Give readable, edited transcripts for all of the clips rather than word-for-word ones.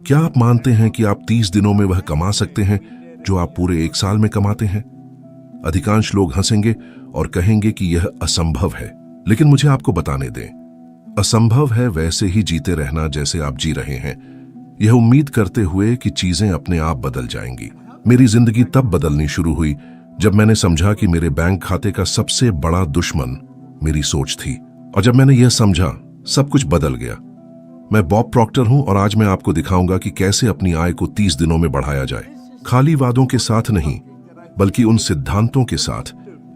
क्या आप मानते हैं कि आप 30 दिनों में वह कमा सकते हैं जो आप पूरे 1 साल में कमाते हैं? अधिकांश लोग हंसेंगे और कहेंगे कि यह असंभव है, लेकिन मुझे आपको बताने दें, असंभव है वैसे ही जीते रहना जैसे आप जी रहे हैं, यह उम्मीद करते हुए कि चीजें अपने आप बदल जाएंगी। मेरी जिंदगी तब बदलनी शुरू हुई जब मैंने समझा कि मेरे बैंक खाते का सबसे बड़ा दुश्मन मेरी सोच थी। और जब मैंने यह समझा, सब कुछ बदल गया। मैं बॉब प्रॉक्टर हूं और आज मैं आपको दिखाऊंगा कि कैसे अपनी आय को 30 दिनों में बढ़ाया जाए। खाली वादों के साथ नहीं, बल्कि उन सिद्धांतों के साथ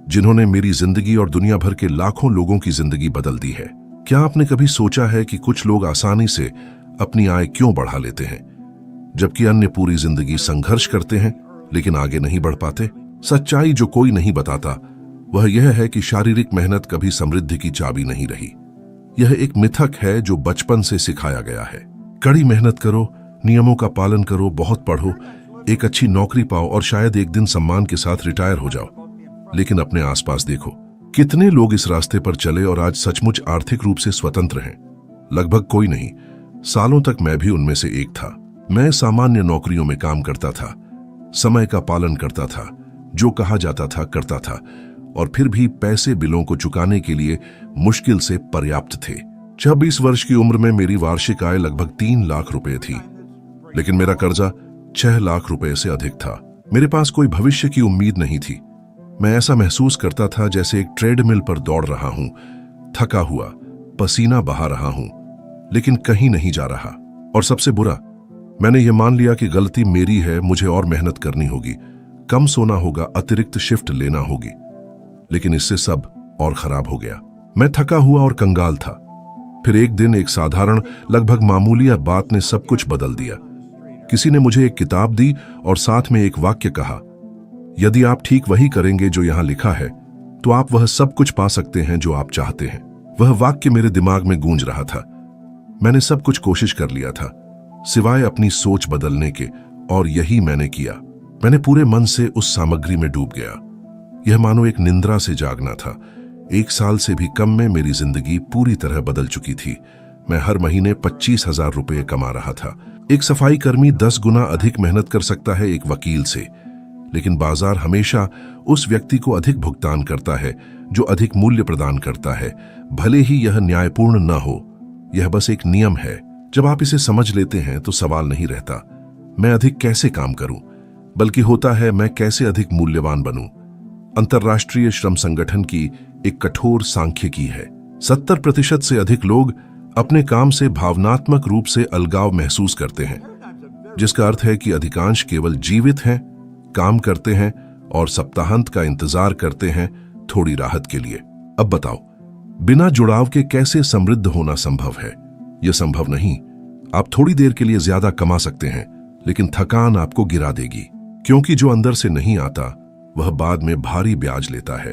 जिन्होंने मेरी जिंदगी और दुनिया भर के लाखों लोगों की जिंदगी बदल दी है। क्या आपने कभी सोचा है कि कुछ लोग आसानी से अपनी आय क्यों बढ़ा लेते हैं, जबकि अन्य पूरी जिंदगी संघर्ष करते हैं लेकिन आगे नहीं बढ़ पाते? सच्चाई जो कोई नहीं बताता वह यह है कि शारीरिक मेहनत कभी समृद्धि की चाबी नहीं रही। यह एक मिथक है जो बचपन से सिखाया गया है। कड़ी मेहनत करो, नियमों का पालन करो, बहुत पढ़ो, एक अच्छी नौकरी पाओ और शायद एक दिन सम्मान के साथ रिटायर हो जाओ। लेकिन अपने आसपास देखो, कितने लोग इस रास्ते पर चले और आज सचमुच आर्थिक रूप से स्वतंत्र हैं? लगभग कोई नहीं। सालों तक मैं भी उनमें से एक था। मैं सामान्य नौकरियों में काम करता था, समय का पालन करता था, जो कहा जाता था करता था, और फिर भी पैसे बिलों को चुकाने के लिए मुश्किल से पर्याप्त थे। 26 वर्ष की उम्र में मेरी वार्षिक आय लगभग 3 लाख रुपए थी, लेकिन मेरा कर्जा 6 लाख रुपए से अधिक था। मेरे पास कोई भविष्य की उम्मीद नहीं थी। मैं ऐसा महसूस करता था जैसे एक ट्रेडमिल पर दौड़ रहा हूं, थका हुआ, पसीना बहा रहा हूं, लेकिन कहीं नहीं जा रहा। और सबसे बुरा, मैंने ये मान लिया कि गलती मेरी है, मुझे और मेहनत करनी होगी, कम सोना होगा, अतिरिक्त शिफ्ट लेना होगी। लेकिन इससे सब और खराब हो गया। मैं थका हुआ और कंगाल था। फिर एक दिन एक साधारण, लगभग मामूली बात ने सब कुछ बदल दिया। किसी ने मुझे एक किताब दी और साथ में एक वाक्य कहा, यदि आप ठीक वही करेंगे जो यहां लिखा है, तो आप वह सब कुछ पा सकते हैं जो आप चाहते हैं। वह वाक्य मेरे दिमाग में गूंज रहा था। मैंने सब कुछ कोशिश कर लिया था, सिवाय अपनी सोच बदलने के, और यही मैंने किया। मैंने पूरे मन से उस सामग्री में डूब गया। यह मानो एक निंद्रा से जागना था। 1 साल से भी कम में मेरी जिंदगी पूरी तरह बदल चुकी थी। मैं हर महीने 25,000 रुपये कमा रहा था। एक सफाई कर्मी 10 गुना अधिक मेहनत कर सकता है एक वकील से, लेकिन बाजार हमेशा उस व्यक्ति को अधिक भुगतान करता है जो अधिक मूल्य प्रदान करता है, भले ही यह न्यायपूर्ण न हो। यह बस एक नियम है। जब आप इसे समझ लेते हैं तो सवाल नहीं रहता मैं अधिक कैसे काम करूं, बल्कि होता है मैं कैसे अधिक मूल्यवान बनूं। अंतर्राष्ट्रीय श्रम संगठन की एक कठोर सांख्यिकी है, 70% से अधिक लोग अपने काम से भावनात्मक रूप से अलगाव महसूस करते हैं, जिसका अर्थ है कि अधिकांश केवल जीवित हैं, काम करते हैं और सप्ताहांत का इंतजार करते हैं थोड़ी राहत के लिए। अब बताओ, बिना जुड़ाव के कैसे समृद्ध होना संभव है? यह संभव नहीं। आप थोड़ी देर के लिए ज्यादा कमा सकते हैं, लेकिन थकान आपको गिरा देगी, क्योंकि जो अंदर से नहीं आता वह बाद में भारी ब्याज लेता है।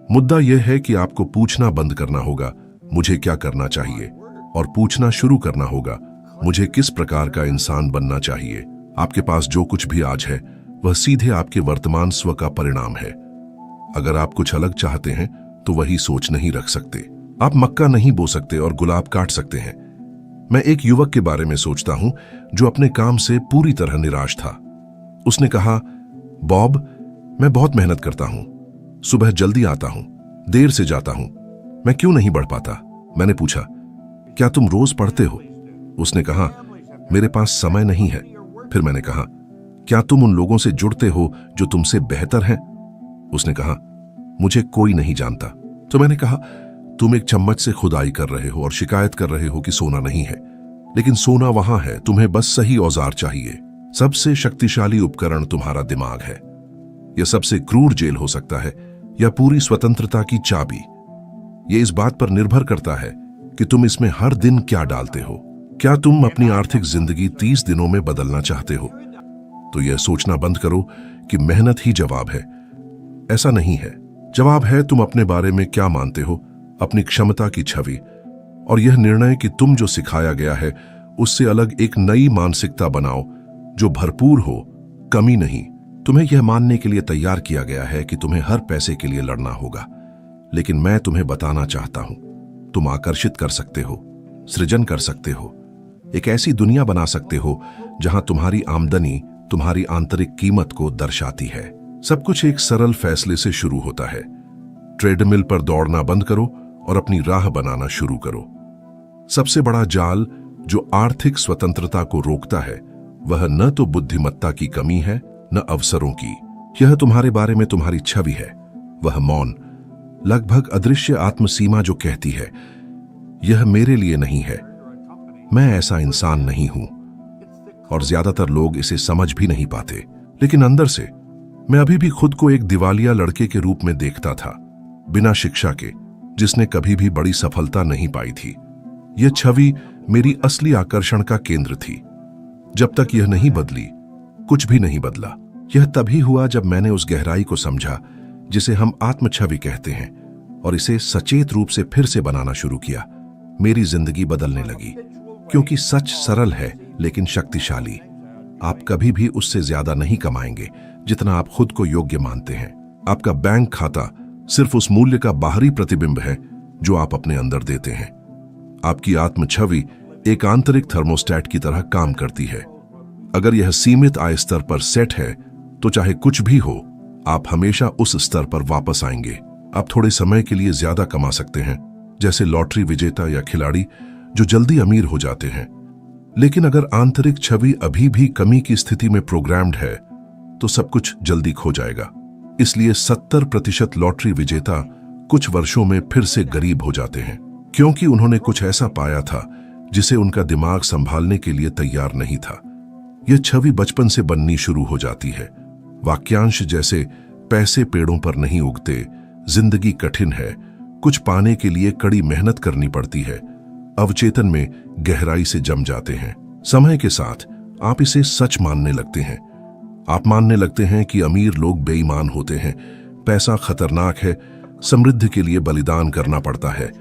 मुद्दा यह है कि आपको पूछना बंद करना होगा, मुझे क्या करना चाहिए, और पूछना शुरू करना होगा, मुझे किस प्रकार का इंसान बनना चाहिए। आपके पास जो कुछ भी आज है वह सीधे आपके वर्तमान स्व का परिणाम है। अगर आप कुछ अलग चाहते हैं तो वही सोच नहीं रख सकते। आप मक्का नहीं बो सकते और गुलाब काट सकते हैं। मैं एक युवक के बारे में सोचता हूं जो अपने काम से पूरी तरह निराश था। उसने कहा, बॉब, मैं बहुत मेहनत करता हूं, सुबह जल्दी आता हूं, देर से जाता हूं, मैं क्यों नहीं बढ़ पाता? मैंने पूछा, क्या तुम रोज पढ़ते हो? उसने कहा, मेरे पास समय नहीं है। फिर मैंने कहा, क्या तुम उन लोगों से जुड़ते हो जो तुमसे बेहतर हैं? उसने कहा, मुझे कोई नहीं जानता। तो मैंने कहा, तुम एक चम्मच से खुदाई कर रहे हो और शिकायत कर रहे हो कि सोना नहीं है, लेकिन सोना वहां है, तुम्हें बस सही औजार चाहिए। सबसे शक्तिशाली उपकरण तुम्हारा दिमाग है। यह सबसे क्रूर जेल हो सकता है या पूरी स्वतंत्रता की चाबी। यह इस बात पर निर्भर करता है कि तुम इसमें हर दिन क्या डालते हो। क्या तुम अपनी आर्थिक जिंदगी 30 दिनों में बदलना चाहते हो? तो यह सोचना बंद करो कि मेहनत ही जवाब है। ऐसा नहीं है। जवाब है तुम अपने बारे में क्या मानते हो, अपनी क्षमता की छवि, और यह निर्णय कि तुम जो सिखाया गया है उससे अलग एक नई मानसिकता बनाओ जो भरपूर हो, कमी नहीं। तुम्हें यह मानने के लिए तैयार किया गया है कि तुम्हें हर पैसे के लिए लड़ना होगा, लेकिन मैं तुम्हें बताना चाहता हूं, तुम आकर्षित कर सकते हो, सृजन कर सकते हो, एक ऐसी दुनिया बना सकते हो जहां तुम्हारी आमदनी तुम्हारी आंतरिक कीमत को दर्शाती है। सब कुछ एक सरल फैसले से शुरू होता है। ट्रेडमिल पर दौड़ना बंद करो और अपनी राह बनाना शुरू करो। सबसे बड़ा जाल जो आर्थिक स्वतंत्रता को रोकता है वह न तो बुद्धिमत्ता की कमी है न अवसरों की। यह तुम्हारे बारे में तुम्हारी छवि है, वह मौन, लगभग अदृश्य आत्मसीमा जो कहती है यह मेरे लिए नहीं है, मैं ऐसा इंसान नहीं हूं। और ज्यादातर लोग इसे समझ भी नहीं पाते। लेकिन अंदर से मैं अभी भी खुद को एक दिवालिया लड़के के रूप में देखता था, बिना शिक्षा के, जिसने कभी भी बड़ी सफलता नहीं पाई थी। यह छवि मेरी असली आकर्षण का केंद्र थी। जब तक यह नहीं बदली, कुछ भी नहीं बदला। यह तभी हुआ जब मैंने उस गहराई को समझा जिसे हम आत्मछवि कहते हैं और इसे सचेत रूप से फिर से बनाना शुरू किया। मेरी जिंदगी बदलने लगी, क्योंकि सच सरल है लेकिन शक्तिशाली। आप कभी भी उससे ज्यादा नहीं कमाएंगे जितना आप खुद को योग्य मानते हैं। आपका बैंक खाता सिर्फ उस मूल्य का बाहरी प्रतिबिंब है जो आप अपने अंदर देते हैं। आपकी आत्मछवि एक आंतरिक थर्मोस्टेट की तरह काम करती है। अगर यह सीमित आय स्तर पर सेट है तो चाहे कुछ भी हो, आप हमेशा उस स्तर पर वापस आएंगे। आप थोड़े समय के लिए ज्यादा कमा सकते हैं, जैसे लॉटरी विजेता या खिलाड़ी जो जल्दी अमीर हो जाते हैं। लेकिन अगर आंतरिक छवि अभी भी कमी की स्थिति में प्रोग्राम्ड है तो सब कुछ जल्दी खो जाएगा। इसलिए 70% लॉटरी विजेता कुछ वर्षों में फिर से गरीब हो जाते हैं, क्योंकि उन्होंने कुछ ऐसा पाया था जिसे उनका दिमाग संभालने के लिए तैयार नहीं था। यह छवि बचपन से बननी शुरू हो जाती है। वाक्यांश जैसे पैसे पेड़ों पर नहीं उगते, जिंदगी कठिन है, कुछ पाने के लिए कड़ी मेहनत करनी पड़ती है, अवचेतन में गहराई से जम जाते हैं। समय के साथ आप इसे सच मानने लगते हैं। आप मानने लगते हैं कि अमीर लोग बेईमान होते हैं, पैसा खतरनाक है, समृद्धि के लिए बलिदान करना पड़ता है।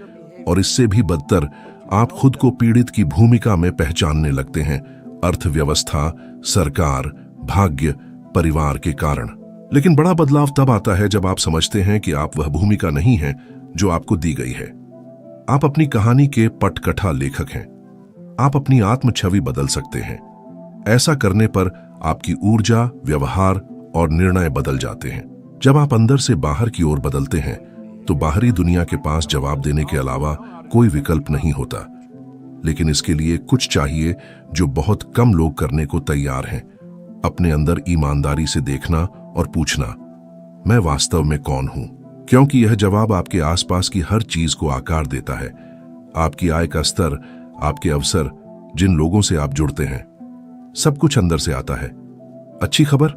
और इससे भी बदतर, आप खुद को पीड़ित की भूमिका में पहचानने लगते हैं, अर्थव्यवस्था, सरकार, भाग्य, परिवार के कारण। लेकिन बड़ा बदलाव तब आता है जब आप समझते हैं कि आप वह भूमिका नहीं हैं जो आपको दी गई है। आप अपनी कहानी के पटकथा लेखक हैं। आप अपनी आत्म छवि बदल सकते हैं। ऐसा करने पर आपकी ऊर्जा, व्यवहार और निर्णय बदल जाते हैं। जब आप अंदर से बाहर की ओर बदलते हैं तो बाहरी दुनिया के पास जवाब देने के अलावा कोई विकल्प नहीं होता। लेकिन इसके लिए कुछ चाहिए जो बहुत कम लोग करने को तैयार हैं। अपने अंदर ईमानदारी से देखना और पूछना, मैं वास्तव में कौन हूं? क्योंकि यह जवाब आपके आसपास की हर चीज को आकार देता है। आपकी आय का स्तर, आपके अवसर, जिन लोगों से आप जुड़ते हैं, सब कुछ अंदर से आता है। अच्छी खबर,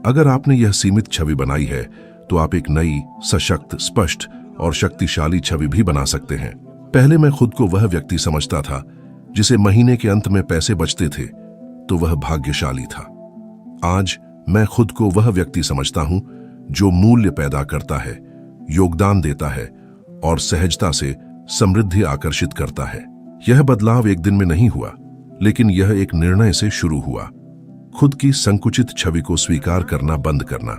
अगर आपने यह सीमित छवि बनाई है तो आप एक नई, सशक्त, स्पष्ट और शक्तिशाली छवि भी बना सकते हैं। पहले मैं खुद को वह व्यक्ति समझता था जिसे महीने के अंत में पैसे बचते थे तो वह भाग्यशाली था। आज मैं खुद को वह व्यक्ति समझता हूं जो मूल्य पैदा करता है, योगदान देता है और सहजता से समृद्धि आकर्षित करता है। यह बदलाव एक दिन में नहीं हुआ, लेकिन यह एक निर्णय से शुरू हुआ। खुद की संकुचित छवि को स्वीकार करना बंद करना।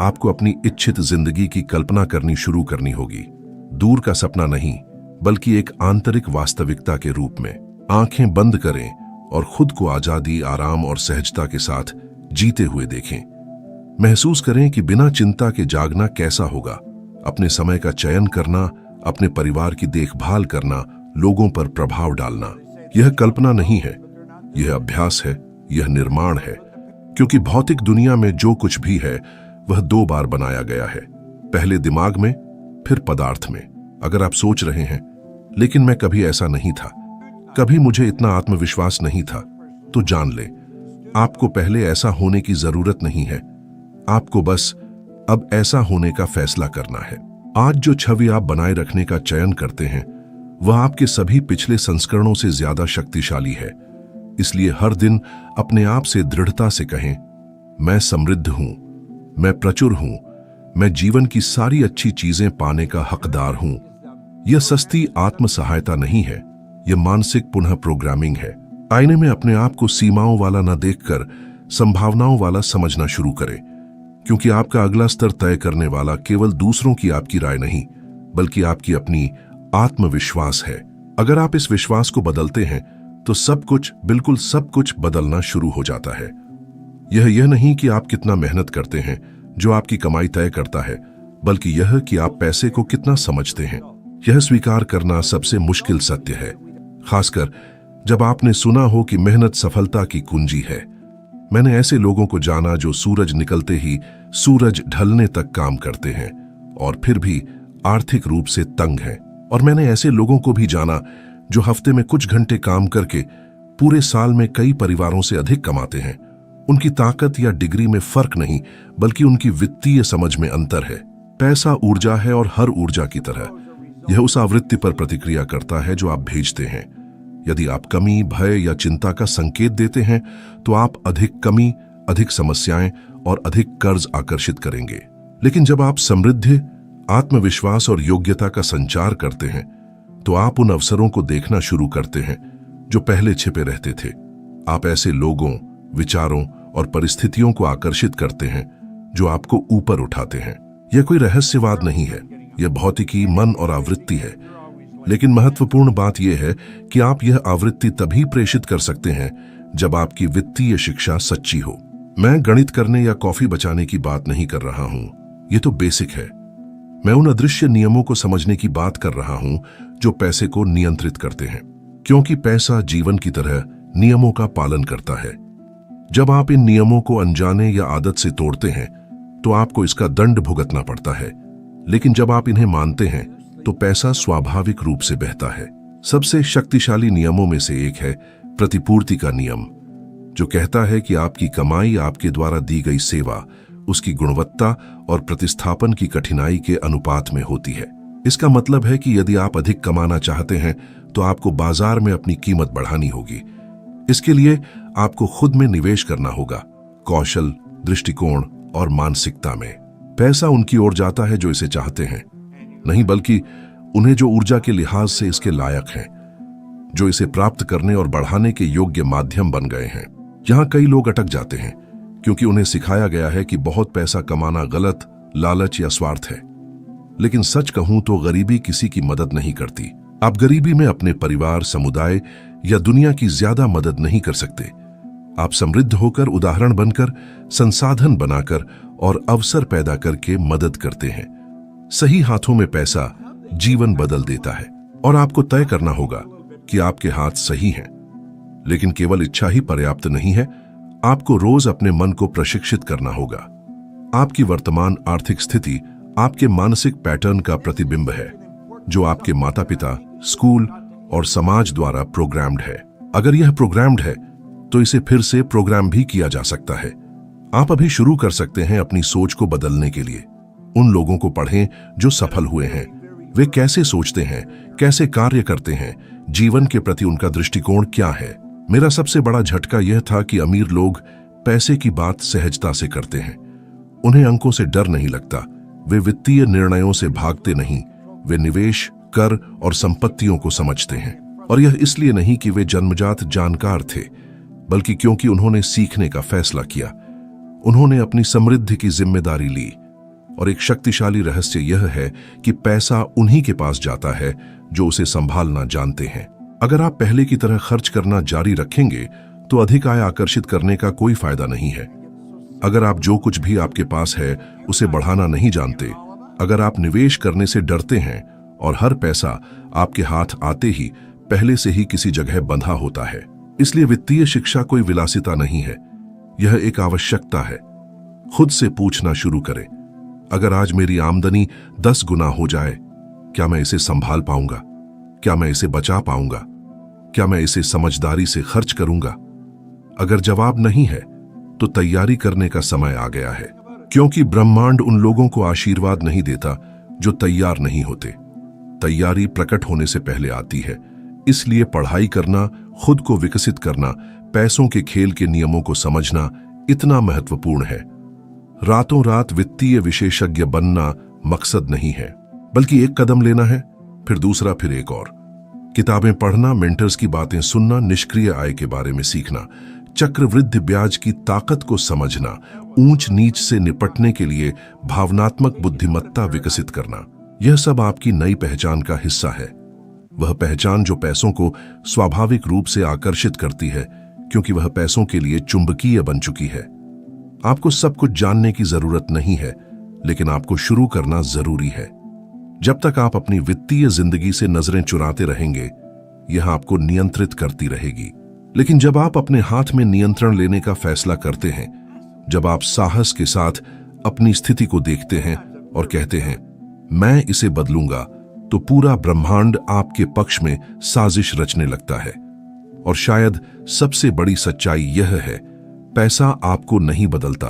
आपको अपनी इच्छित जिंदगी की कल्पना करनी शुरू करनी होगी, दूर का सपना नहीं बल्कि एक आंतरिक वास्तविकता के रूप में। आंखें बंद करें और खुद को आजादी, आराम और सहजता के साथ जीते हुए देखें। महसूस करें कि बिना चिंता के जागना कैसा होगा। अपने समय का चयन करना, अपने परिवार की देखभाल करना, लोगों पर प्रभाव डालना, यह कल्पना नहीं है, यह अभ्यास है, यह निर्माण है। क्योंकि भौतिक दुनिया में जो कुछ भी है वह 2 बार बनाया गया है, पहले दिमाग में, फिर पदार्थ में। अगर आप सोच रहे हैं लेकिन मैं कभी ऐसा नहीं था, कभी मुझे इतना आत्मविश्वास नहीं था, तो जान ले, आपको पहले ऐसा होने की जरूरत नहीं है। आपको बस अब ऐसा होने का फैसला करना है। आज जो छवि आप बनाए रखने का चयन करते हैं वह आपके सभी पिछले संस्करणों से ज्यादा शक्तिशाली है। इसलिए हर दिन अपने आप से दृढ़ता से कहें, मैं समृद्ध हूं, मैं प्रचुर हूं, मैं जीवन की सारी अच्छी चीजें पाने का हकदार हूं। यह सस्ती आत्म सहायता नहीं है, यह मानसिक पुनः प्रोग्रामिंग है। आईने में अपने आप को सीमाओं वाला न देखकर संभावनाओं वाला समझना शुरू करें, क्योंकि आपका अगला स्तर तय करने वाला केवल दूसरों की आपकी राय नहीं बल्कि आपकी अपनी आत्मविश्वास है। अगर आप इस विश्वास को बदलते हैं तो सब कुछ, बिल्कुल सब कुछ बदलना शुरू हो जाता है। यह नहीं कि आप कितना मेहनत करते हैं जो आपकी कमाई तय करता है, बल्कि यह कि आप पैसे को कितना समझते हैं। यह स्वीकार करना सबसे मुश्किल सत्य है, खासकर जब आपने सुना हो कि मेहनत सफलता की कुंजी है। मैंने ऐसे लोगों को जाना जो सूरज निकलते ही सूरज ढलने तक काम करते हैं और फिर भी आर्थिक रूप से तंग हैं। और मैंने ऐसे लोगों को भी जाना जो हफ्ते में कुछ घंटे काम करके पूरे साल में कई परिवारों से अधिक कमाते हैं। उनकी ताकत या डिग्री में फर्क नहीं, बल्कि उनकी वित्तीय समझ में अंतर है। पैसा ऊर्जा है और हर ऊर्जा की तरह यह उस आवृत्ति पर प्रतिक्रिया करता है जो आप भेजते हैं। यदि आप कमी, भय या चिंता का संकेत देते हैं तो आप अधिक कमी, अधिक समस्याएं और अधिक कर्ज आकर्षित करेंगे। लेकिन जब आप समृद्धि, आत्मविश्वास और योग्यता का संचार करते हैं तो आप उन अवसरों को देखना शुरू करते हैं जो पहले छिपे रहते थे। आप ऐसे लोगों, विचारों और परिस्थितियों को आकर्षित करते हैं जो आपको ऊपर उठाते हैं। यह कोई रहस्यवाद नहीं है, यह भौतिकी, मन और आवृत्ति है। लेकिन महत्वपूर्ण बात यह है कि आप यह आवृत्ति तभी प्रेषित कर सकते हैं जब आपकी वित्तीय शिक्षा सच्ची हो। मैं गणित करने या कॉफी बचाने की बात नहीं कर रहा हूं, यह तो बेसिक है। मैं उन अदृश्य नियमों को समझने की बात कर रहा हूं जो पैसे को नियंत्रित करते हैं, क्योंकि पैसा जीवन की तरह नियमों का पालन करता है। जब आप इन नियमों को अनजाने या आदत से तोड़ते हैं तो आपको इसका दंड भुगतना पड़ता है। लेकिन जब आप इन्हें मानते हैं तो पैसा स्वाभाविक रूप से बहता है। सबसे शक्तिशाली नियमों में से एक है प्रतिपूर्ति का नियम, जो कहता है कि आपकी कमाई आपके द्वारा दी गई सेवा, उसकी गुणवत्ता और प्रतिस्थापन की कठिनाई के अनुपात में होती है। इसका मतलब है कि यदि आप अधिक कमाना चाहते हैं तो आपको बाजार में अपनी कीमत बढ़ानी होगी। इसके लिए आपको खुद में निवेश करना होगा, कौशल, दृष्टिकोण और मानसिकता में। पैसा उनकी ओर जाता है जो इसे चाहते हैं, नहीं बल्कि उन्हें जो ऊर्जा के लिहाज से इसके लायक हैं, जो इसे प्राप्त करने और बढ़ाने के योग्य माध्यम बन गए हैं। यहां कई लोग अटक जाते हैं क्योंकि उन्हें सिखाया गया है कि बहुत पैसा कमाना गलत, लालच या स्वार्थ है। लेकिन सच कहूं तो गरीबी किसी की मदद नहीं करती। आप गरीबी में अपने परिवार, समुदाय या दुनिया की ज्यादा मदद नहीं कर सकते। आप समृद्ध होकर, उदाहरण बनकर, संसाधन बनाकर और अवसर पैदा करके मदद करते हैं। सही हाथों में पैसा जीवन बदल देता है और आपको तय करना होगा कि आपके हाथ सही हैं। लेकिन केवल इच्छा ही पर्याप्त नहीं है, आपको रोज अपने मन को प्रशिक्षित करना होगा। आपकी वर्तमान आर्थिक स्थिति आपके मानसिक पैटर्न का प्रतिबिंब है, जो आपके माता पिता, स्कूल और समाज द्वारा प्रोग्राम्ड है। अगर यह प्रोग्राम्ड है तो इसे फिर से प्रोग्राम भी किया जा सकता है। आप अभी शुरू कर सकते हैं अपनी सोच को बदलने के लिए। उन लोगों को पढ़ें जो सफल हुए हैं। वे कैसे सोचते हैं, कैसे कार्य करते हैं, जीवन के प्रति उनका दृष्टिकोण क्या है। मेरा सबसे बड़ा झटका यह था कि अमीर लोग पैसे की बात सहजता से करते हैं। उन्हें अंकों से डर नहीं लगता। वे वित्तीय निर्णयों से भागते नहीं। वे निवेश, कर और संपत्तियों को समझते हैं। और यह इसलिए नहीं कि वे जन्मजात जानकार थे, बल्कि क्योंकि उन्होंने सीखने का फैसला किया। उन्होंने अपनी समृद्धि की जिम्मेदारी ली। और एक शक्तिशाली रहस्य यह है कि पैसा उन्हीं के पास जाता है जो उसे संभालना जानते हैं। अगर आप पहले की तरह खर्च करना जारी रखेंगे तो अधिक आय आकर्षित करने का कोई फायदा नहीं है। अगर आप जो कुछ भी आपके पास है उसे बढ़ाना नहीं जानते, अगर आप निवेश करने से डरते हैं और हर पैसा आपके हाथ आते ही पहले से ही किसी जगह बंधा होता है। इसलिए वित्तीय शिक्षा कोई विलासिता नहीं है, यह एक आवश्यकता है। खुद से पूछना शुरू करें, अगर आज मेरी आमदनी 10 गुना हो जाए, क्या मैं इसे संभाल पाऊंगा? क्या मैं इसे बचा पाऊंगा? क्या मैं इसे समझदारी से खर्च करूंगा? अगर जवाब नहीं है तो तैयारी करने का समय आ गया है, क्योंकि ब्रह्मांड उन लोगों को आशीर्वाद नहीं देता जो तैयार नहीं होते। तैयारी प्रकट होने से पहले आती है। इसलिए पढ़ाई करना, खुद को विकसित करना, पैसों के खेल के नियमों को समझना इतना महत्वपूर्ण है। रातों रात वित्तीय विशेषज्ञ बनना मकसद नहीं है, बल्कि एक कदम लेना है, फिर दूसरा, फिर एक और। किताबें पढ़ना, मेंटर्स की बातें सुनना, निष्क्रिय आय के बारे में सीखना, चक्रवृद्धि ब्याज की ताकत को समझना, ऊंच नीच से निपटने के लिए भावनात्मक बुद्धिमत्ता विकसित करना, यह सब आपकी नई पहचान का हिस्सा है। वह पहचान जो पैसों को स्वाभाविक रूप से आकर्षित करती है, क्योंकि वह पैसों के लिए चुंबकीय बन चुकी है। आपको सब कुछ जानने की जरूरत नहीं है, लेकिन आपको शुरू करना जरूरी है। जब तक आप अपनी वित्तीय जिंदगी से नजरें चुराते रहेंगे, यह आपको नियंत्रित करती रहेगी। लेकिन जब आप अपने हाथ में नियंत्रण लेने का फैसला करते हैं, जब आप साहस के साथ अपनी स्थिति को देखते हैं और कहते हैं मैं इसे बदलूंगा, तो पूरा ब्रह्मांड आपके पक्ष में साजिश रचने लगता है। और शायद सबसे बड़ी सच्चाई यह है, पैसा आपको नहीं बदलता,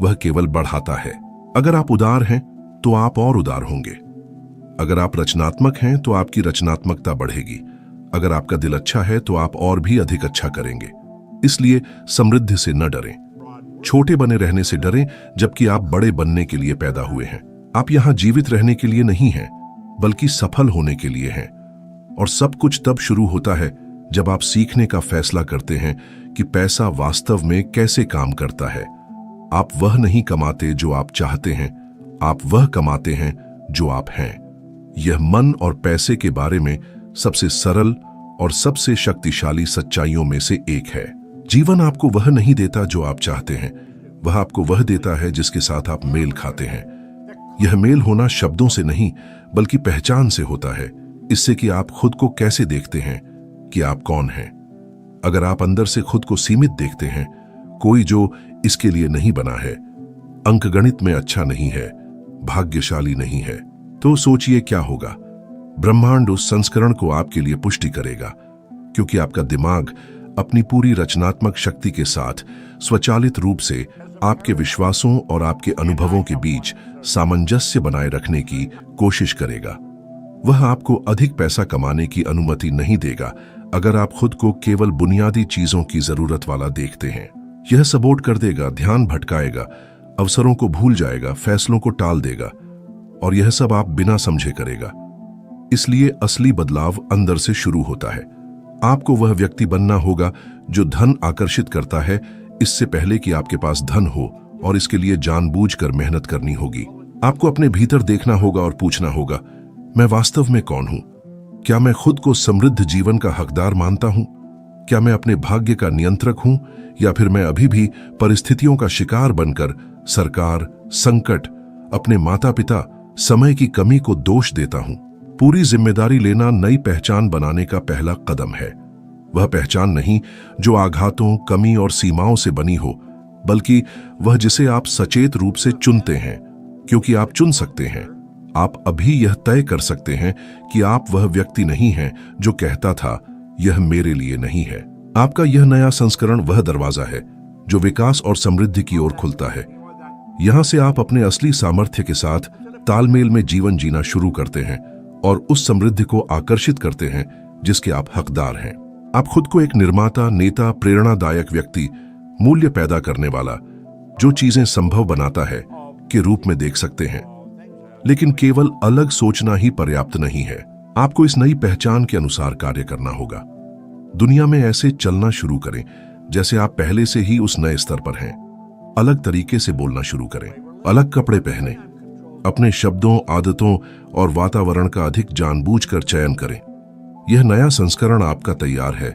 वह केवल बढ़ाता है। अगर आप उदार हैं तो आप और उदार होंगे। अगर आप रचनात्मक हैं तो आपकी रचनात्मकता बढ़ेगी। अगर आपका दिल अच्छा है तो आप और भी अधिक अच्छा करेंगे। इसलिए समृद्धि से न डरें, छोटे बने रहने से डरें, जबकि आप बड़े बनने के लिए पैदा हुए हैं। आप यहां जीवित रहने के लिए नहीं हैं, बल्कि सफल होने के लिए हैं। और सब कुछ तब शुरू होता है जब आप सीखने का फैसला करते हैं कि पैसा वास्तव में कैसे काम करता है। आप वह नहीं कमाते जो आप चाहते हैं, आप वह कमाते हैं जो आप हैं। यह मन और पैसे के बारे में सबसे सरल और सबसे शक्तिशाली सच्चाइयों में से एक है। जीवन आपको वह नहीं देता जो आप चाहते हैं, वह आपको वह देता है जिसके साथ आप मेल खाते हैं। यह मेल होना शब्दों से नहीं, बल्कि पहचान से होता है, इससे कि आप खुद को कैसे देखते हैं, कि आप कौन हैं। अगर आप अंदर से खुद को सीमित देखते हैं, कोई जो इसके लिए नहीं बना है, अंकगणित में अच्छा नहीं है, भाग्यशाली नहीं है, तो सोचिए क्या होगा। ब्रह्मांड उस संस्करण को आपके लिए पुष्टि करेगा, क्योंकि आपका दिमाग अपनी पूरी रचनात्मक शक्ति के साथ स्वचालित रूप से आपके विश्वासों और आपके अनुभवों के बीच सामंजस्य बनाए रखने की कोशिश करेगा। वह आपको अधिक पैसा कमाने की अनुमति नहीं देगा अगर आप खुद को केवल बुनियादी चीजों की जरूरत वाला देखते हैं। यह सबोट कर देगा, ध्यान भटकाएगा, अवसरों को भूल जाएगा, फैसलों को टाल देगा, और यह सब आप बिना समझे करेगा। इसलिए असली बदलाव अंदर से शुरू होता है। आपको वह व्यक्ति बनना होगा जो धन आकर्षित करता है, इससे पहले कि आपके पास धन हो, और इसके लिए जानबूझकर मेहनत करनी होगी। आपको अपने भीतर देखना होगा और पूछना होगा, मैं वास्तव में कौन हूं? क्या मैं खुद को समृद्ध जीवन का हकदार मानता हूं? क्या मैं अपने भाग्य का नियंत्रक हूं, या फिर मैं अभी भी परिस्थितियों का शिकार बनकर सरकार, संकट, अपने माता पिता, समय की कमी को दोष देता हूं? पूरी जिम्मेदारी लेना नई पहचान बनाने का पहला कदम है। वह पहचान नहीं जो आघातों, कमी और सीमाओं से बनी हो, बल्कि वह जिसे आप सचेत रूप से चुनते हैं, क्योंकि आप चुन सकते हैं। आप अभी यह तय कर सकते हैं कि आप वह व्यक्ति नहीं हैं जो कहता था यह मेरे लिए नहीं है। आपका यह नया संस्करण वह दरवाजा है जो विकास और समृद्धि की ओर खुलता है। यहां से आप अपने असली सामर्थ्य के साथ तालमेल में जीवन जीना शुरू करते हैं और उस समृद्धि को आकर्षित करते हैं जिसके आप हकदार हैं। आप खुद को एक निर्माता, नेता, प्रेरणादायक व्यक्ति, मूल्य पैदा करने वाला, जो चीजें संभव बनाता है, के रूप में देख सकते हैं। लेकिन केवल अलग सोचना ही पर्याप्त नहीं है। आपको इस नई पहचान के अनुसार कार्य करना होगा। दुनिया में ऐसे चलना शुरू करें जैसे आप पहले से ही उस नए स्तर पर हैं। अलग तरीके से बोलना शुरू करें, अलग कपड़े पहनें, अपने शब्दों, आदतों और वातावरण का अधिक जानबूझकर चयन करें। यह नया संस्करण आपका तैयार है,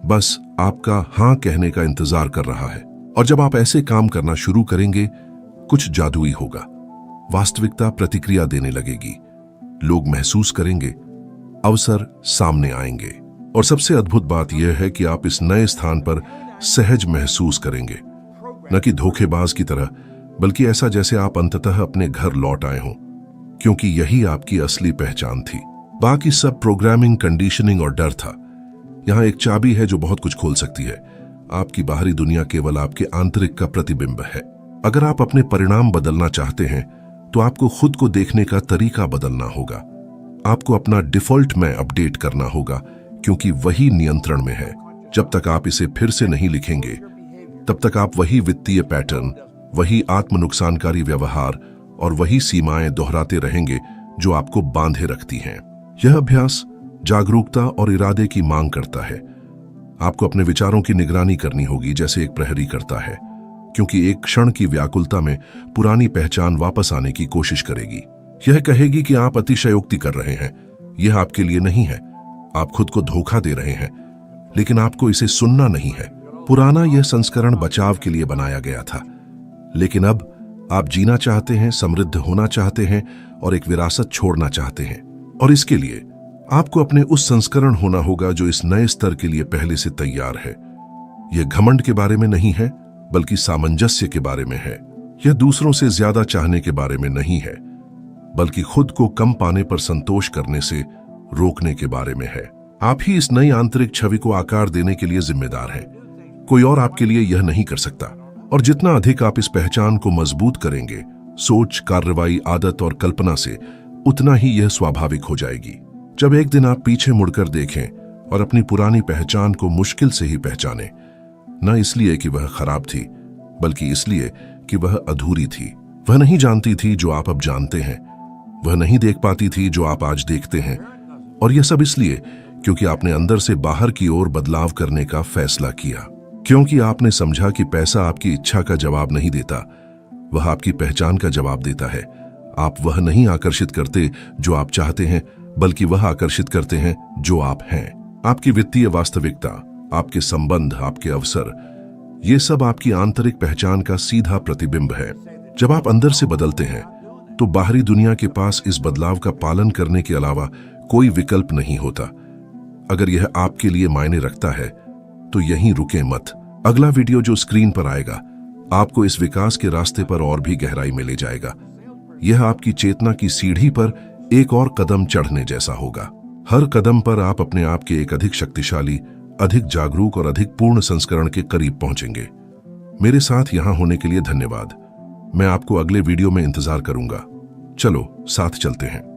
बस आपका हाँ कहने का इंतजार कर रहा है। और जब आप ऐसे काम करना शुरू करेंगे, कुछ जादुई होगा। वास्तविकता प्रतिक्रिया देने लगेगी, लोग महसूस करेंगे, अवसर सामने आएंगे। और सबसे अद्भुत बात यह है कि आप इस नए स्थान पर सहज महसूस करेंगे, न कि धोखेबाज की तरह, बल्कि ऐसा जैसे आप अंततः अपने घर लौट आए हों, क्योंकि यही आपकी असली पहचान थी। बाकी सब प्रोग्रामिंग, कंडीशनिंग और डर था। यहां एक चाबी है जो बहुत कुछ खोल सकती है। आपकी बाहरी दुनिया केवल आपके आंतरिक का प्रतिबिंब है। अगर आप अपने परिणाम बदलना चाहते हैं तो आपको खुद को देखने का तरीका बदलना होगा। आपको अपना डिफॉल्ट में अपडेट करना होगा, क्योंकि वही नियंत्रण में है। जब तक आप इसे फिर से नहीं लिखेंगे, तब तक आप वही वित्तीय पैटर्न, वही आत्म नुकसानकारी व्यवहार और वही सीमाएं दोहराते रहेंगे जो आपको बांधे रखती हैं। यह अभ्यास जागरूकता और इरादे की मांग करता है। आपको अपने विचारों की निगरानी करनी होगी जैसे एक प्रहरी करता है, क्योंकि एक क्षण की व्याकुलता में पुरानी पहचान वापस आने की कोशिश करेगी। यह कहेगी कि आप अतिशयोक्ति कर रहे हैं, यह आपके लिए नहीं है। आप खुद को धोखा दे रहे हैं, लेकिन आपको इसे सुनना नहीं है। पुराना यह संस्करण बचाव के लिए बनाया गया था, लेकिन अब आप जीना चाहते हैं, समृद्ध होना चाहते हैं और एक विरासत छोड़ना चाहते हैं। और इसके लिए आपको अपने उस संस्करण होना होगा जो इस नए स्तर के लिए पहले से तैयार है। यह घमंड के बारे में नहीं है, बल्कि सामंजस्य के बारे में है। यह दूसरों से ज्यादा चाहने के बारे में नहीं है, बल्कि खुद को कम पाने पर संतोष करने से रोकने के बारे में है। आप ही इस नई आंतरिक छवि को आकार देने के लिए जिम्मेदार हैं। कोई और आपके लिए यह नहीं कर सकता। और जितना अधिक आप इस पहचान को मजबूत करेंगे, सोच, कार्रवाई, आदत और कल्पना से, उतना ही यह स्वाभाविक हो जाएगी। जब एक दिन आप पीछे मुड़कर देखें और अपनी पुरानी पहचान को मुश्किल से ही पहचानें, न इसलिए कि वह खराब थी, बल्कि इसलिए कि वह अधूरी थी। वह नहीं जानती थी जो आप अब जानते हैं, वह नहीं देख पाती थी जो आप आज देखते हैं। और यह सब इसलिए क्योंकि आपने अंदर से बाहर की ओर बदलाव करने का फैसला किया। क्योंकि आपने समझा कि पैसा आपकी इच्छा का जवाब नहीं देता, वह आपकी पहचान का जवाब देता है। आप वह नहीं आकर्षित करते जो आप चाहते हैं, बल्कि वह आकर्षित करते हैं जो आप हैं। आपकी वित्तीय वास्तविकता, आपके संबंध, आपके अवसर, ये सब आपकी आंतरिक पहचान का सीधा प्रतिबिंब है। जब आप अंदर से बदलते हैं, तो बाहरी दुनिया के पास इस बदलाव का पालन करने के अलावा कोई विकल्प नहीं होता। अगर यह आपके लिए मायने रखता है, तो यहीं रुके मत। अगला वीडियो जो स्क्रीन पर आएगा, आपको इस विकास के रास्ते पर और भी गहराई में ले जाएगा। यह आपकी चेतना की सीढ़ी पर एक और कदम चढ़ने जैसा होगा। हर कदम पर आप अपने आप के एक अधिक शक्तिशाली, अधिक जागरूक और अधिक पूर्ण संस्करण के करीब पहुंचेंगे। मेरे साथ यहां होने के लिए धन्यवाद। मैं आपको अगले वीडियो में इंतजार करूंगा। चलो साथ चलते हैं।